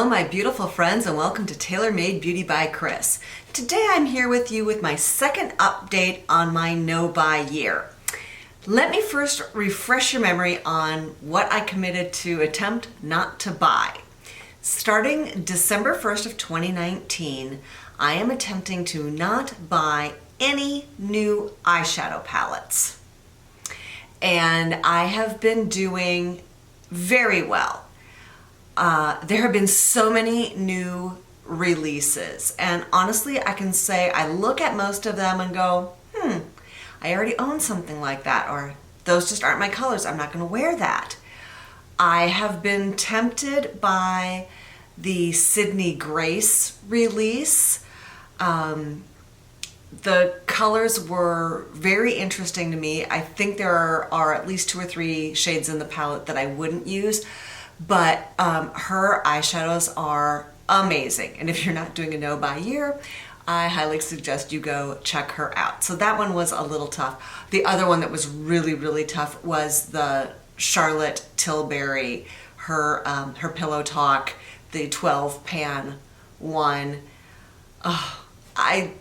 Hello, my beautiful friends, and welcome to Tailor Made Beauty by Kris. Today I'm here with you with my second update on my no-buy year. Let me first refresh your memory on what I committed to attempt not to buy. Starting December 1st of 2019, I am attempting to not buy any new eyeshadow palettes. And I have been doing very well. There have been so many new releases, and honestly I can say I look at most of them and go, I already own something like that, or those just aren't my colors, I'm not going to wear that. I have been tempted by the Sydney Grace release. The colors were very interesting to me. I think there are at least 2 or 3 shades in the palette that I wouldn't use. But her eyeshadows are amazing. And if you're not doing a no-buy year, I highly suggest you go check her out. So that one was a little tough. The other one that was really, really tough was the Charlotte Tilbury, her Pillow Talk, the 12 pan one. Oh, I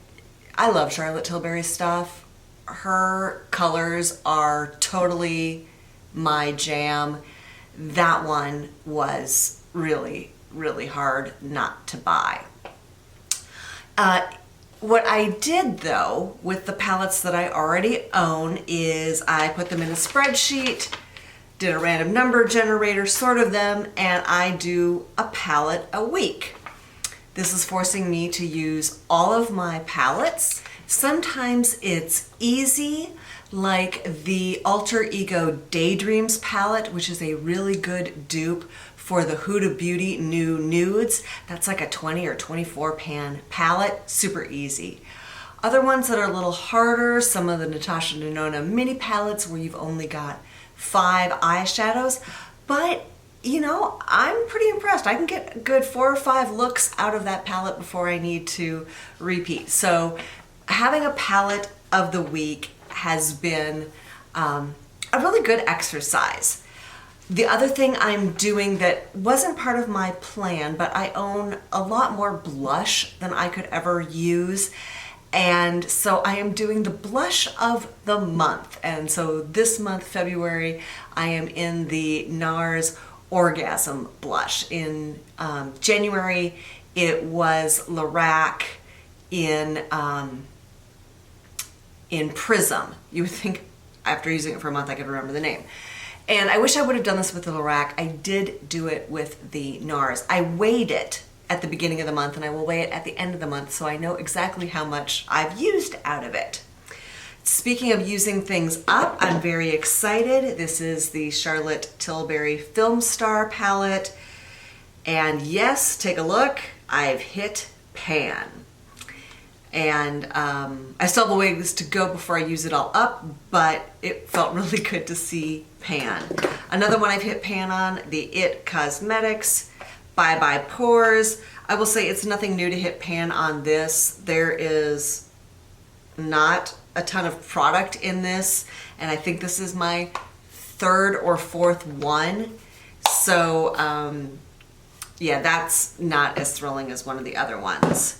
love Charlotte Tilbury stuff. Her colors are totally my jam. That one was really, really hard not to buy. What I did though with the palettes that I already own is I put them in a spreadsheet, did a random number generator, sorted them, and I do a palette a week. This is forcing me to use all of my palettes. Sometimes it's easy, like the Alter Ego Daydreams palette, which is a really good dupe for the Huda Beauty New Nudes. That's like a 20 or 24 pan palette, super easy. Other ones that are a little harder, some of the Natasha Denona mini palettes where you've only got 5 eyeshadows, but you know, I'm pretty impressed. I can get a good 4 or 5 looks out of that palette before I need to repeat. So having a palette of the week has been a really good exercise. The other thing I'm doing that wasn't part of my plan, but I own a lot more blush than I could ever use. And so I am doing the blush of the month. And so this month, February, I am in the NARS Orgasm blush. In January, it was Lorac in Prism. You would think after using it for a month I could remember the name. And I wish I would have done this with the Lorac. I did do it with the NARS. I weighed it at the beginning of the month and I will weigh it at the end of the month so I know exactly how much I've used out of it. Speaking of using things up, I'm very excited. This is the Charlotte Tilbury Film Star palette. And yes, take a look, I've hit pan. And I still have a ways to go before I use it all up, but it felt really good to see pan. Another one I've hit pan on, the IT Cosmetics Bye Bye Pores. I will say it's nothing new to hit pan on this. There is not a ton of product in this, and I think this is my 3rd or 4th one. So yeah, that's not as thrilling as one of the other ones.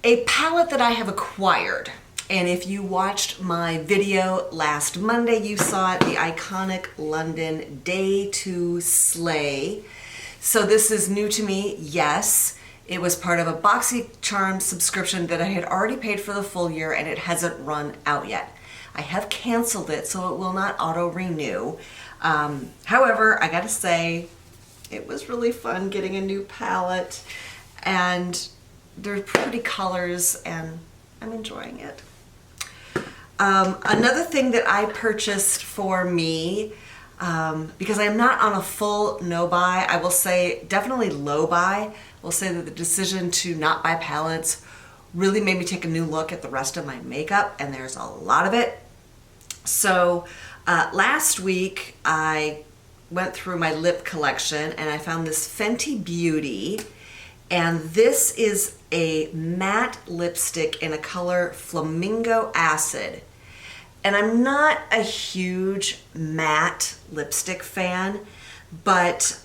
A palette that I have acquired, and if you watched my video last Monday, you saw it, the iconic London Day to Slay. So this is new to me, yes. It was part of a BoxyCharm subscription that I had already paid for the full year and it hasn't run out yet. I have canceled it so it will not auto-renew. However, I gotta say, it was really fun getting a new palette and they're pretty colors and I'm enjoying it. Another thing that I purchased for me, because I'm not on a full no buy, I will say definitely low buy. We'll say that the decision to not buy palettes really made me take a new look at the rest of my makeup, and there's a lot of it. So last week I went through my lip collection and I found this Fenty Beauty, and this is a matte lipstick in a color Flamingo Acid. And I'm not a huge matte lipstick fan, but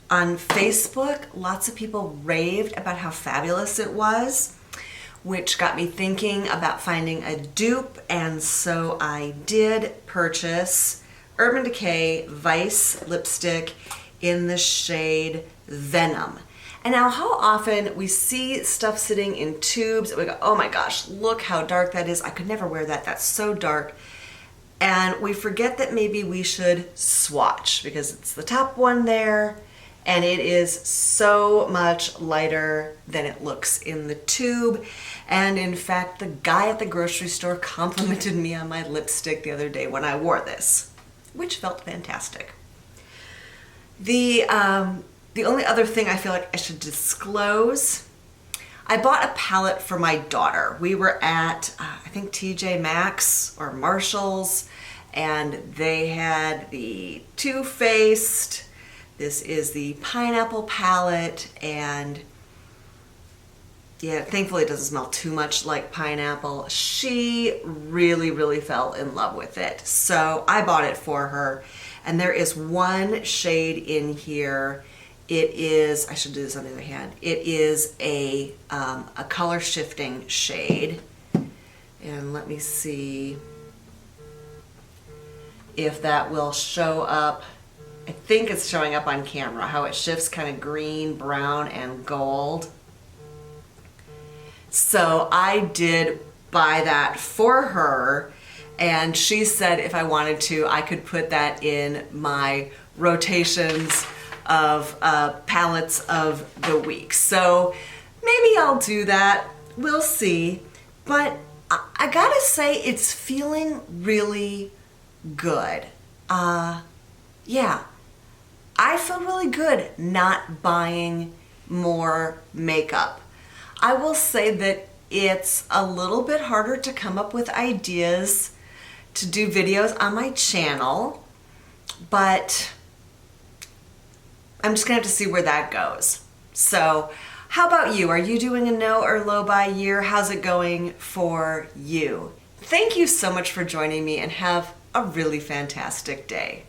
On Facebook, lots of people raved about how fabulous it was, which got me thinking about finding a dupe, and so I did purchase Urban Decay Vice lipstick in the shade Venom. And now how often we see stuff sitting in tubes and we go, oh my gosh, look how dark that is. I could never wear that. That's so dark. And we forget that maybe we should swatch because it's the top one there and it is so much lighter than it looks in the tube. And in fact, the guy at the grocery store complimented me on my lipstick the other day when I wore this, which felt fantastic. The only other thing I feel like I should disclose, I bought a palette for my daughter. We were at, I think TJ Maxx or Marshall's, and they had the Too Faced. This is the pineapple palette, and yeah, thankfully it doesn't smell too much like pineapple. She really, really fell in love with it. So I bought it for her, and there is one shade in here. It is, I should do this on the other hand, it is a color shifting shade. And let me see if that will show up. I think it's showing up on camera, how it shifts kind of green, brown, and gold. So I did buy that for her, and she said if I wanted to, I could put that in my rotations of palettes of the week. So maybe I'll do that. We'll see. But I gotta say, it's feeling really good. Yeah, I feel really good not buying more makeup. I will say that it's a little bit harder to come up with ideas to do videos on my channel, but I'm just gonna have to see where that goes. So how about you? Are you doing a no or low buy year? How's it going for you? Thank you so much for joining me, and have a really fantastic day.